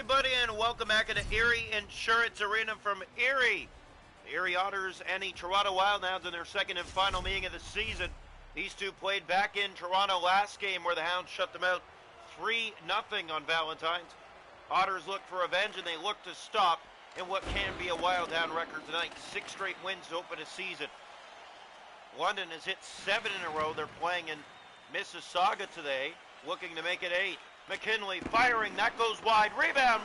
everybody, and welcome back to the Erie Insurance Arena from Erie. The Erie Otters and the Toronto Wildhounds in their second and final meeting of the season. These two played back in Toronto last game where the Hounds shut them out 3-0 on Valentine's. Otters look for revenge, and they look to stop in what can be a Wildhound record tonight. 6 straight wins to open a season. London has hit 7 in a row. They're playing in Mississauga today, looking to make it 8. McKinley firing, that goes wide, rebound,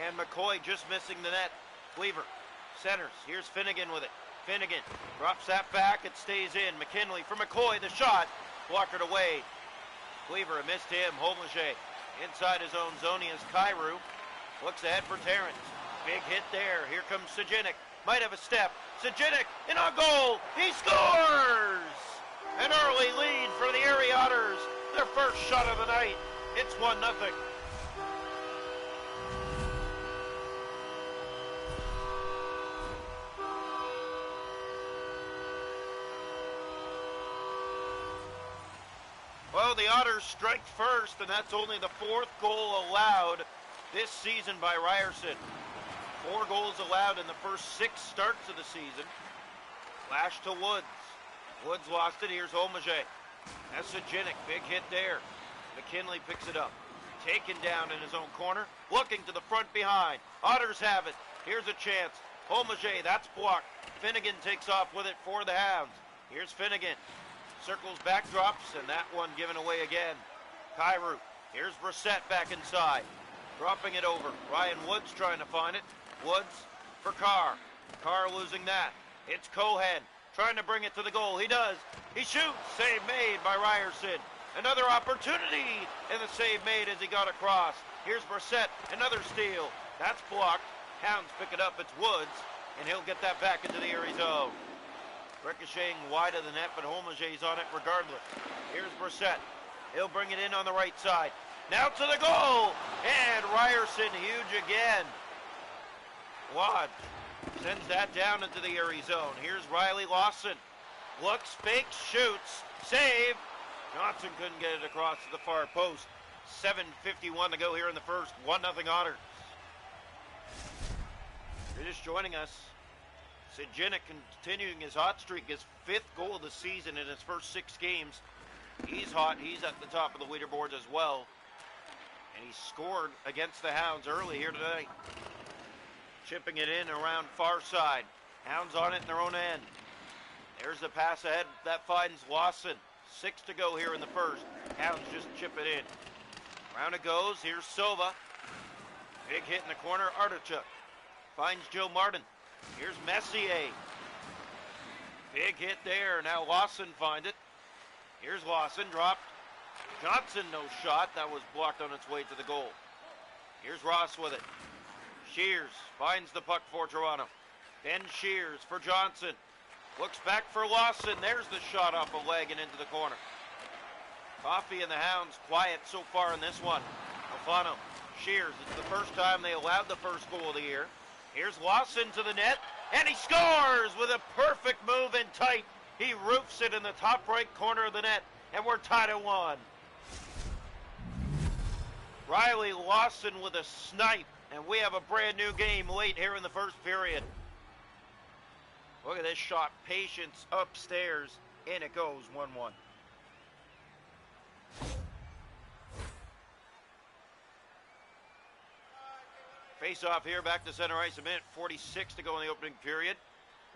and McCoy just missing the net. Cleaver centers, here's Finnegan with it. Finnegan drops that back, it stays in. McKinley for McCoy, the shot, blockered away. Cleaver missed him. Holmeshay inside his own zone. He has Kyrou, looks ahead for Terrence. Big hit there, here comes Sajinic, might have a step. Sajinic in on goal, he scores! An early lead for the Erie Otters, their first shot of the night. It's 1-0. Well, the Otters strike first, and that's only the 4th goal allowed this season by Ryerson. 4 goals allowed in the first 6 starts of the season. Flash to Woods. Woods lost it. Here's Holmeshay. That's Sajinic. Big hit there. McKinley picks it up. Taken down in his own corner. Looking to the front behind. Otters have it. Here's a chance. Holmeshay, that's blocked. Finnegan takes off with it for the Hounds. Here's Finnegan. Circles back, drops, and that one given away again. Kyrou. Here's Brissett back inside. Dropping it over. Ryan Woods trying to find it. Woods for Carr. Carr losing that. It's Cohen trying to bring it to the goal. He does. He shoots. Save made by Ryerson. Another opportunity, and the save made as he got across. Here's Brissett, another steal. That's blocked. Hounds pick it up. It's Woods, and he'll get that back into the Erie zone. Ricocheting wide of the net, but Holmeshay's on it regardless. Here's Brissett. He'll bring it in on the right side. Now to the goal, and Ryerson huge again. Lodge sends that down into the Erie zone. Here's Riley Lawson. Looks, fakes, shoots, save. Johnson couldn't get it across to the far post. 7:51 to go here in the first. 1-0 Otters. If you're just joining us, Sajinic continuing his hot streak, his 5th goal of the season in his first 6 games. He's hot. He's at the top of the leaderboards as well. And he scored against the Hounds early here tonight. Chipping it in around far side. Hounds on it in their own end. There's the pass ahead. That finds Lawson. 6 to go here in the first. Hounds just chip it in. Round it goes. Here's Silva. Big hit in the corner. Artichuk finds Joe Martin. Here's Messier. Big hit there. Now Lawson finds it. Here's Lawson. Dropped. Johnson, no shot. That was blocked on its way to the goal. Here's Ross with it. Shears finds the puck for Toronto. Ben Shears for Johnson. Looks back for Lawson. There's the shot off a leg and into the corner. Coffey and the Hounds quiet so far in this one. Alfano, Shears. It's the first time they allowed the first goal of the year. Here's Lawson to the net, and he scores with a perfect move in tight. He roofs it in the top right corner of the net, and we're tied at 1. Riley Lawson with a snipe, and we have a brand new game late here in the first period. Look at this shot. Patience upstairs, and it goes 1-1. Face off here, back to center ice. A minute 46 to go in the opening period.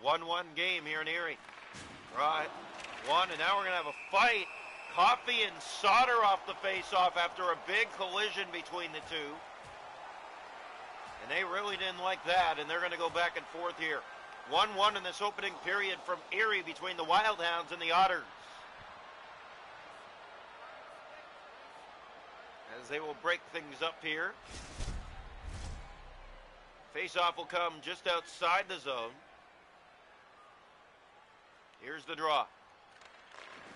1-1 game here in Erie. Right, 1, and now we're going to have a fight. Coffey and Sauter off the face-off after a big collision between the two. And they really didn't like that, and they're going to go back and forth here. 1-1 in this opening period from Erie between the Wildhounds and the Otters. As they will break things up here. Face-off will come just outside the zone. Here's the draw.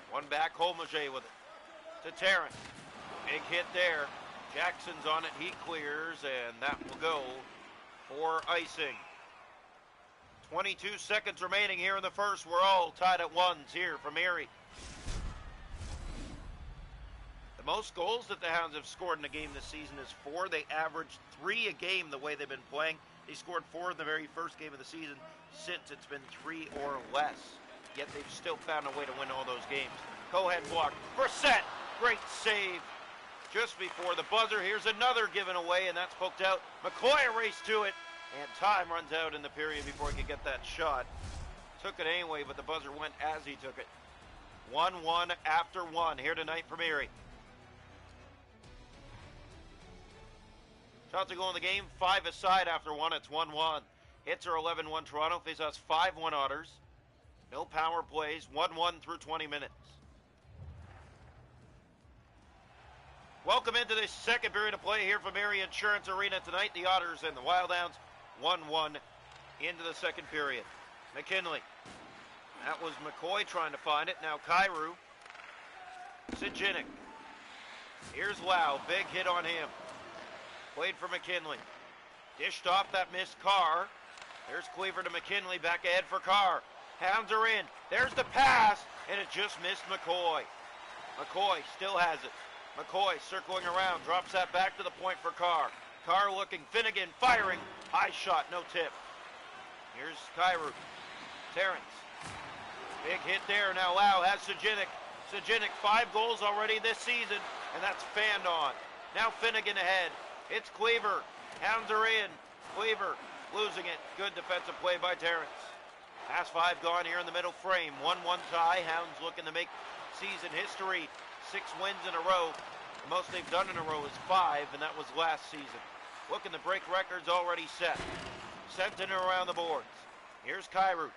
One back, Holmeshay with it. To Tarrant. Big hit there. Jackson's on it. He clears, and that will go for icing. 22 seconds remaining here in the first. We're all tied at 1s here from Erie. The The most goals that the Hounds have scored in a game this season is 4. They averaged 3 a game the way they've been playing. They scored 4 in the very first game of the season. Since it's been 3 or less. Yet they've still found a way to win all those games. Cohen blocked. Brissett, great save. Just before the buzzer, here's another given away, and that's poked out. McCoy raced to it, and time runs out in the period before he could get that shot. Took it anyway, but the buzzer went as he took it. 1-1 after 1 here tonight from Erie. Shots to go in the game, 5 aside after 1. It's 1-1. Hits are 11-1 Toronto. Faceoffs 5-1 Otters. No power plays. 1-1 through 20 minutes. Welcome into this second period of play here from Erie Insurance Arena tonight. The Otters and the Wildhounds 1-1 into the second period. McKinley. That was McCoy trying to find it. Now Kyrou. Sijinic. Here's Lau. Big hit on him. Played for McKinley. Dished off that missed Carr. There's Cleaver to McKinley. Back ahead for Carr. Hounds are in. There's the pass. And it just missed McCoy. McCoy still has it. McCoy circling around. Drops that back to the point for Carr. Carr looking. Finnegan firing. High shot. No tip. Here's Kyrou. Terrence. Big hit there. Now Lau has Sijinic. Sijinic 5 goals already this season. And that's fanned on. Now Finnegan ahead. It's Cleaver. Hounds are in. Cleaver losing it. Good defensive play by Terrence. Pass 5 gone here in the middle frame. 1-1 tie. Hounds looking to make season history. 6 wins in a row. The most they've done in a row is 5, and that was last season. Looking to break records already set. Sent in around the boards. Here's Kyrou.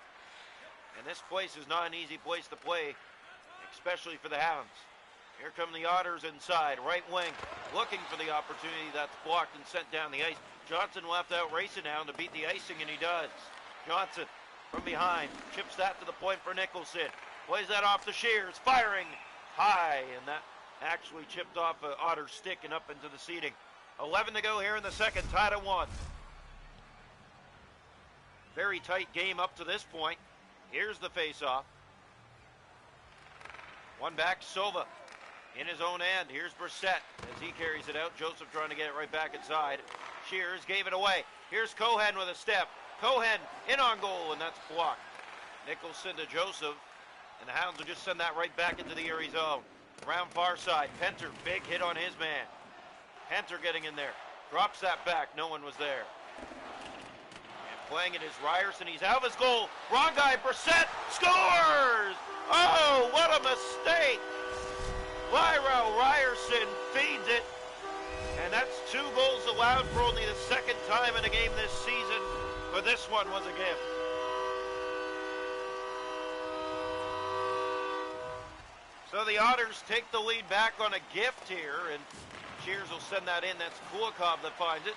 And this place is not an easy place to play, especially for the Hounds. Here come the Otters inside, right wing, looking for the opportunity. That's blocked and sent down the ice. Johnson left out racing down to beat the icing, and he does. Johnson from behind, chips that to the point for Nicholson. Plays that off to Shears, firing high, and that actually chipped off an Otter stick and up into the seating. 11 to go here in the second, tied at 1. Very tight game up to this point. Here's the face-off. One back, Silva. In his own end, here's Brissett as he carries it out. Joseph trying to get it right back inside. Shears gave it away. Here's Cohen with a step. Cohen in on goal, and that's blocked. Nicholson to Joseph, and the Hounds will just send that right back into the Erie zone. Around far side, Penter, big hit on his man. Penter getting in there. Drops that back, no one was there. And playing it is Ryerson, he's out of his goal. Wrong guy, Brissett scores! Oh, what a mistake! Lyra Ryerson feeds it, and that's 2 goals allowed for only the second time in a game this season, but this one was a gift. So the Otters take the lead back on a gift here, and Shears will send that in. That's Kulikov that finds it.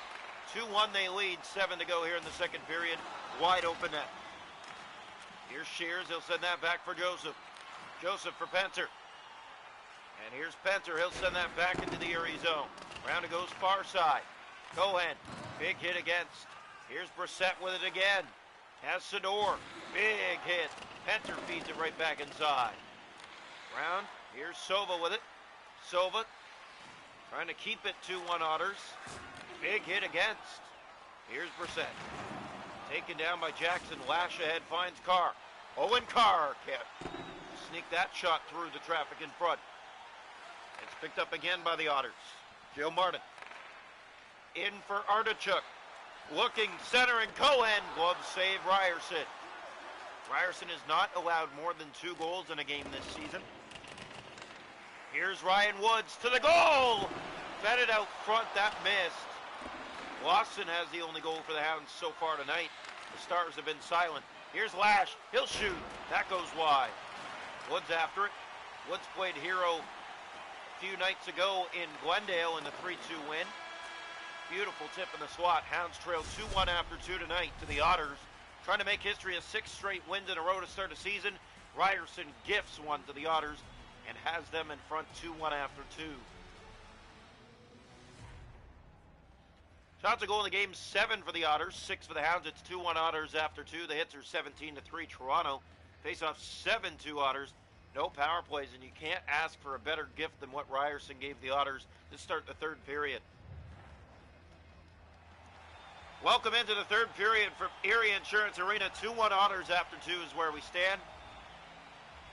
2-1 they lead, 7 to go here in the second period. Wide open net. Here's Shears, he'll send that back for Joseph. Joseph for Penter. And here's Penter. He'll send that back into the Erie zone. Round it goes far side. Cohen. Big hit against. Here's Brissett with it again. Has Sador. Big hit. Penter feeds it right back inside. Round. Here's Silva with it. Silva trying to keep it 2-1 Otters. Big hit against. Here's Brissett. Taken down by Jackson. Lash ahead. Finds Carr. Owen Carr can't sneak that shot through the traffic in front. It's picked up again by the Otters. Joe Martin. In for Artichuk. Looking, centering, Cohen. Glove save, Ryerson. Ryerson has not allowed more than 2 goals in a game this season. Here's Ryan Woods to the goal! Fed it out front, that missed. Lawson has the only goal for the Hounds so far tonight. The Stars have been silent. Here's Lash. He'll shoot. That goes wide. Woods after it. Woods played hero a few nights ago in Glendale in the 3-2 win. Beautiful tip in the slot. Hounds trail 2-1 after 2 tonight to the Otters. Trying to make history of 6 straight wins in a row to start a season. Ryerson gifts one to the Otters and has them in front 2-1 after 2. Shots a goal in the game, 7 for the Otters, 6 for the Hounds. It's 2-1 Otters after 2. The hits are 17-3 Toronto. Face-off 7-2 Otters. No power plays, and you can't ask for a better gift than what Ryerson gave the Otters to start the third period. Welcome into the third period from Erie Insurance Arena. 2-1 Otters after 2 is where we stand.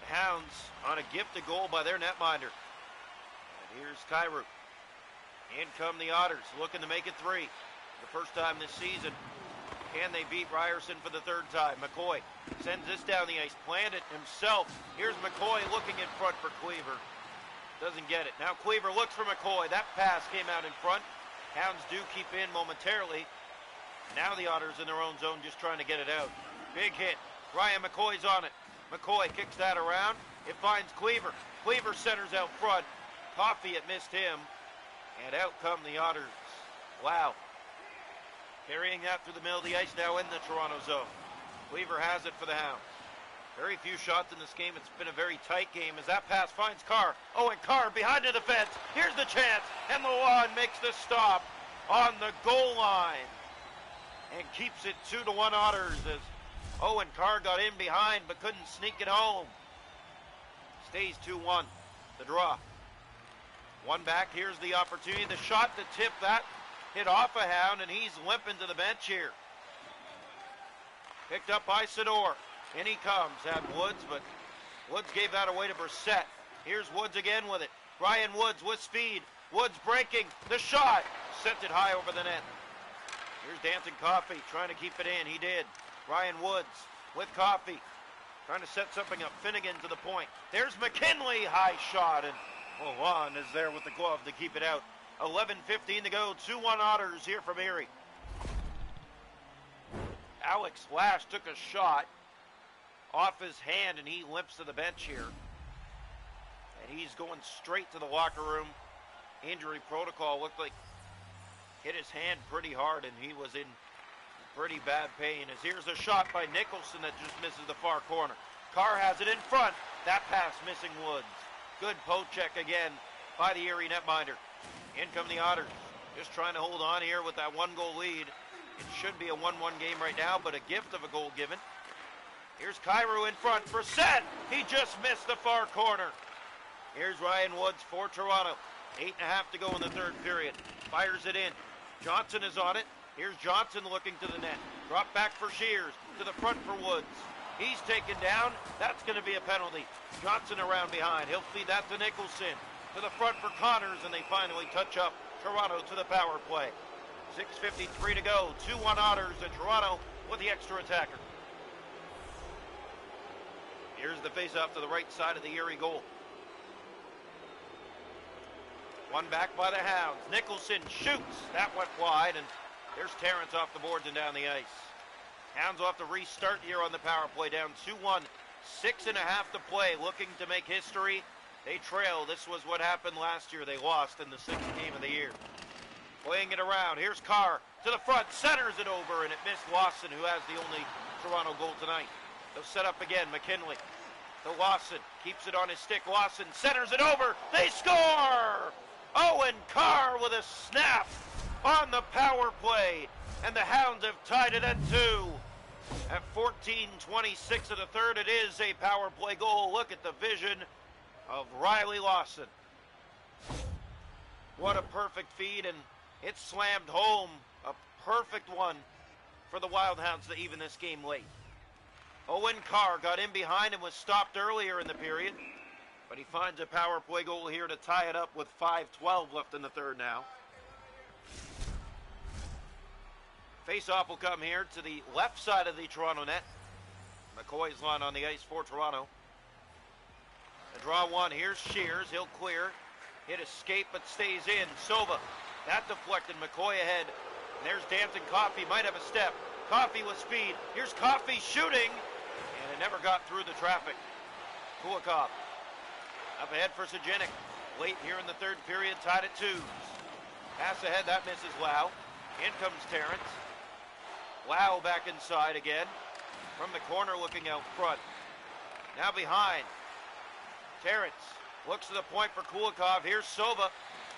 The Hounds on a gifted goal by their netminder. And here's Kyrou. In come the Otters, looking to make it 3. The first time this season. Can they beat Ryerson for the third time? McCoy sends this down the ice, planned it himself. Here's McCoy looking in front for Cleaver. Doesn't get it. Now Cleaver looks for McCoy. That pass came out in front. Hounds do keep in momentarily. Now the Otters in their own zone just trying to get it out. Big hit. Ryan McCoy's on it. McCoy kicks that around. It finds Cleaver. Cleaver centers out front. Coffey, it missed him. And out come the Otters. Wow. Carrying that through the middle of the ice now in the Toronto zone. Cleaver has it for the Hounds. Very few shots in this game. It's been a very tight game as that pass finds Carr. Owen Carr behind the defense. Here's the chance. And Luan makes the stop on the goal line. And keeps it 2-1 Otters as Owen Carr got in behind but couldn't sneak it home. Stays 2-1. The draw. One back. Here's the opportunity. The shot to tip that. Hit off a Hound, and he's limping to the bench here. Picked up by Sador. In he comes. Had Woods, but Woods gave that away to Brissett. Here's Woods again with it. Ryan Woods with speed. Woods breaking. The shot. Sent it high over the net. Here's Dancing Coffey trying to keep it in. He did. Ryan Woods with Coffey. Trying to set something up. Finnegan to the point. There's McKinley. High shot. And Luan is there with the glove to keep it out. 11:15 to go. 2-1 Otters here from Erie. Alex Lash took a shot off his hand and he limps to the bench here. And he's going straight to the locker room. Injury protocol looked like hit his hand pretty hard and he was in pretty bad pain. As here's a shot by Nicholson that just misses the far corner. Carr has it in front. That pass missing Woods. Good poke check again by the Erie netminder. In come the Otters. Just trying to hold on here with that 1-goal lead. It should be a 1-1 game right now, but a gift of a goal given. Here's Kyrou in front. Brissett. He just missed the far corner. Here's Ryan Woods for Toronto. 8.5 to go in the third period. Fires it in. Johnson is on it. Here's Johnson looking to the net. Drop back for Shears. To the front for Woods. He's taken down. That's going to be a penalty. Johnson around behind. He'll feed that to Nicholson. To the front for Connors, and they finally touch up Toronto to the power play. 6:53 to go. 2-1 Otters, and Toronto with the extra attacker. Here's the face-off to the right side of the Erie goal. One back by the Hounds. Nicholson shoots. That went wide, and there's Terrence off the boards and down the ice. Hounds will have to restart here on the power play, down 2-1. 6.5 to play, looking to make history. They trail. This was what happened last year. They lost in the 6th game of the year. Playing it around. Here's Carr to the front. Centers it over, and it missed Lawson, who has the only Toronto goal tonight. They'll set up again. McKinley to Lawson. Keeps it on his stick. Lawson centers it over. They score! Owen Carr with a snap on the power play. And the Hounds have tied it at 2. At 14:26 of the third, it is a power play goal. Look at the vision of Riley Lawson. What a perfect feed, and it slammed home. A perfect one for the Wildhounds to even this game late. Owen Carr got in behind and was stopped earlier in the period, but he finds a power play goal here to tie it up with 5:12 left in the third now. Face-off will come here to the left side of the Toronto net. McCoy's line on the ice for Toronto. The draw one. Here's Shears. He'll clear. Hit escape, but stays in. Sova. That deflected. McCoy ahead. And there's Dancing Coffey. Might have a step. Coffey with speed. Here's Coffey shooting. And it never got through the traffic. Kulikov. Up ahead for Sajinic. Late here in the third period. Tied at 2. Pass ahead. That misses Lau. In comes Terrence. Lau back inside again. From the corner looking out front. Now behind. Terrence looks to the point for Kulikov. Here's Sova.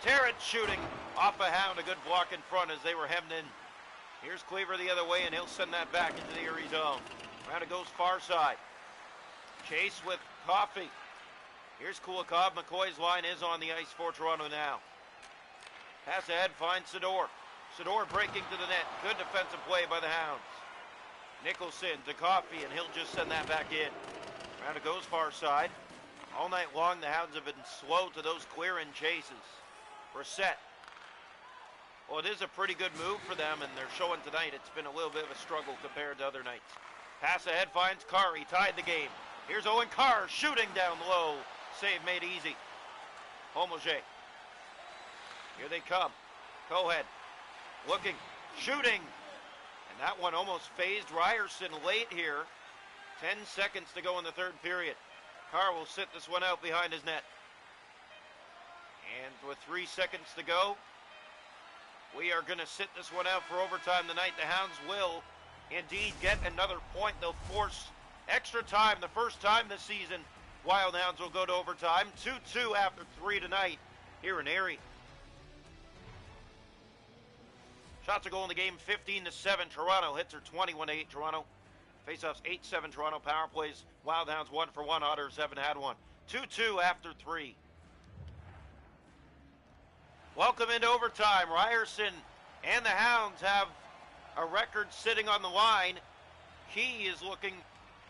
Terrence shooting off a Hound. A good block in front as they were hemmed in. Here's Cleaver the other way, and he'll send that back into the Erie zone. Around it goes far side. Chase with Coffey. Here's Kulikov. McCoy's line is on the ice for Toronto now. Pass ahead, finds Sador. Sador breaking to the net. Good defensive play by the Hounds. Nicholson to Coffey, and he'll just send that back in. Round it goes far side. All night long, the Hounds have been slow to those clear-in chases. Brissett. Well, it is a pretty good move for them, and they're showing tonight it's been a little bit of a struggle compared to other nights. Pass ahead finds Carr. He tied the game. Here's Owen Carr shooting down low. Save made easy. Homolje. Here they come. Cohen. Looking. Shooting. And that one almost phased Ryerson late here. 10 seconds to go in the third period. Carr will sit this one out behind his net. And with 3 seconds to go, we are going to sit this one out for overtime tonight. The Hounds will indeed get another point. They'll force extra time. The first time this season, Wild Hounds will go to overtime. 2-2 after 3 tonight here in Erie. Shots a goal in the game, 15-7. Toronto hits are 21-8. Toronto. Faceoffs 8-7. Toronto power plays. Wild Hounds 1-for-1. Otters haven't had one. 2-2 after 3. Welcome into overtime. Ryerson and the Hounds have a record sitting on the line. He is looking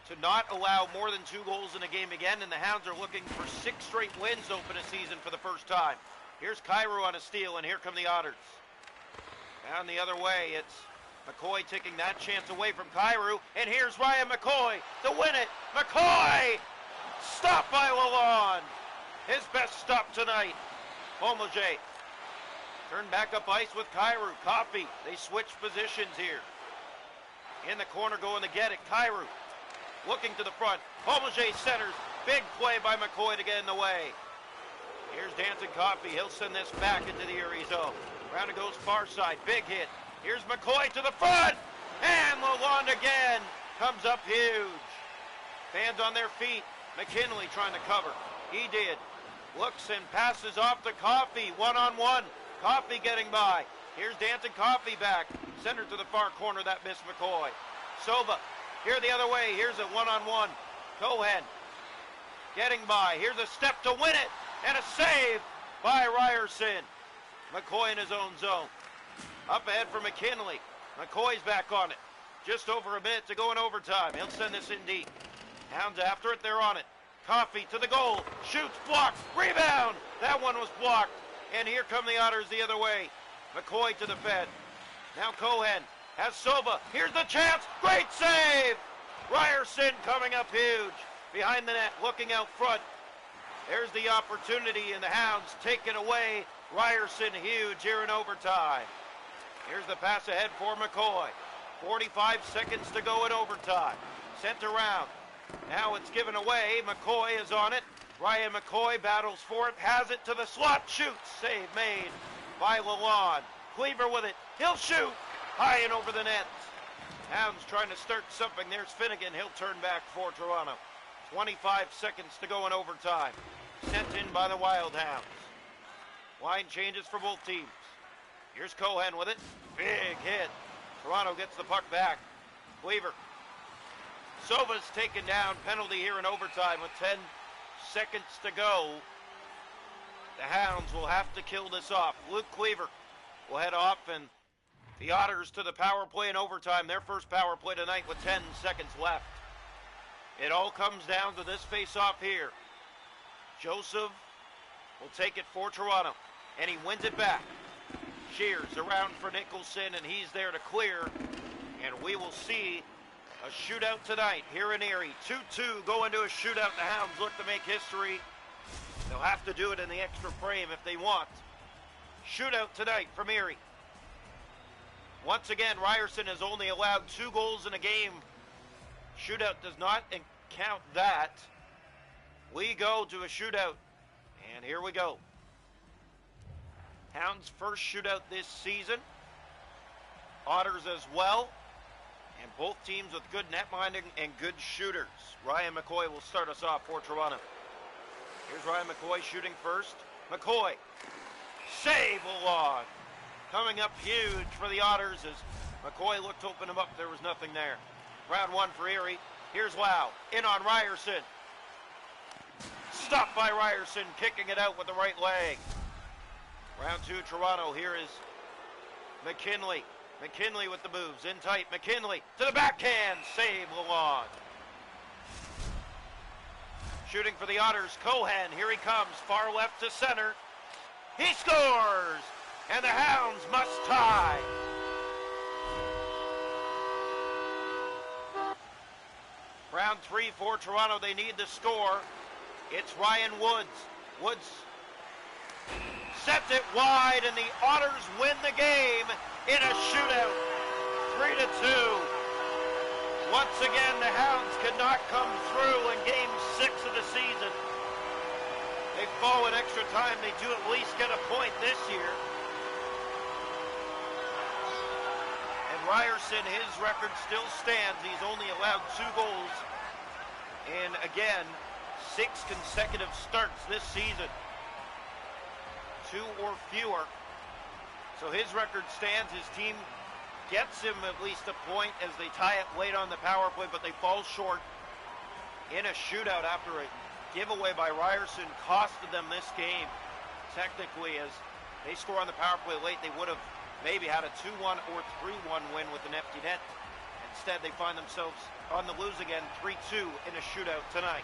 to not allow more than 2 goals in a game again, and the Hounds are looking for 6 straight wins to open a season for the first time. Here's Kyrou on a steal, and here come the Otters. Down the other way, it's McCoy taking that chance away from Kyrou, and here's Ryan McCoy to win it. McCoy! Stopped by Lalonde. His best stop tonight. Homolje. Turn back up ice with Kyrou. Coffey. They switch positions here. In the corner going to get it. Kyrou. Looking to the front. Homolje centers. Big play by McCoy to get in the way. Here's Danton Coffey. He'll send this back into the Erie zone. Round it goes far side. Big hit. Here's McCoy to the front. And Lalonde again. Comes up huge. Fans on their feet. McKinley trying to cover. He did. Looks and passes off to Coffey. One-on-one. Coffey getting by. Here's Danton Coffey back. Center to the far corner. That missed McCoy. Sova. Here the other way. Here's a one-on-one. Cohen. Getting by. Here's a step to win it. And a save by Ryerson. McCoy in his own zone. Up ahead for McKinley. McCoy's back on it. Just over a minute to go in overtime. He'll send this in deep. Hounds after it. They're on it. Coffey to the goal. Shoots. Blocked. Rebound. That one was blocked. And here come the Otters the other way. McCoy to the Fed. Now Cohen has Sova. Here's the chance. Great save. Ryerson coming up huge. Behind the net. Looking out front. There's the opportunity, and the Hounds take it away. Ryerson huge here in overtime. Here's the pass ahead for McCoy. 45 seconds to go in overtime. Sent around. Now it's given away. McCoy is on it. Ryan McCoy battles for it. Has it to the slot. Shoots. Save made by Lalonde. Cleaver with it. He'll shoot. High and over the net. Hounds trying to start something. There's Finnegan. He'll turn back for Toronto. 25 seconds to go in overtime. Sent in by the Wild Hounds. Line changes for both teams. Here's Cohen with it. Big hit. Toronto gets the puck back. Cleaver. Sova's taken down. Penalty here in overtime with 10 seconds to go. The Hounds will have to kill this off. Luke Cleaver will head off, and the Otters to the power play in overtime. Their first power play tonight with 10 seconds left. It all comes down to this face-off here. Joseph will take it for Toronto, and he wins it back. Shears around for Nicholson, and he's there to clear. And we will see a shootout tonight here in Erie. 2-2 go into a shootout. The Hounds look to make history. They'll have to do it in the extra frame if they want. Shootout tonight from Erie. Once again, Ryerson has only allowed 2 goals in a game. Shootout does not count that. We go to a shootout, and here we go. Hounds' first shootout this season. Otters as well, and both teams with good net minding and good shooters. Ryan McCoy will start us off for Toronto. Here's Ryan McCoy shooting first. McCoy. Save Lalonde. Coming up huge for the Otters as McCoy looked to open him up. There was nothing there. Round 1 for Erie. Here's Lau. In on Ryerson. Stopped by Ryerson, kicking it out with the right leg. Round 2, Toronto. Here is McKinley. McKinley with the moves, in tight. McKinley to the backhand, save Lalonde. Shooting for the Otters, Cohen, here he comes, far left to center. He scores, and the Hounds must tie. Round 3 for Toronto, they need the score. It's Ryan Woods. Woods sets it wide, and the Otters win the game in a shootout, 3-2. Once again, the Hounds could not come through in Game 6 of the season. They fall in extra time. They do at least get a point this year. And Ryerson, his record still stands. He's only allowed 2 goals in, again, 6 consecutive starts this season. 2 or fewer. So his record stands. His team gets him at least a point as they tie it late on the power play, but they fall short in a shootout after a giveaway by Ryerson costed them this game. Technically, as they score on the power play late, they would have maybe had a 2-1 or 3-1 win with an empty net. Instead, they find themselves on the lose again, 3-2 in a shootout tonight.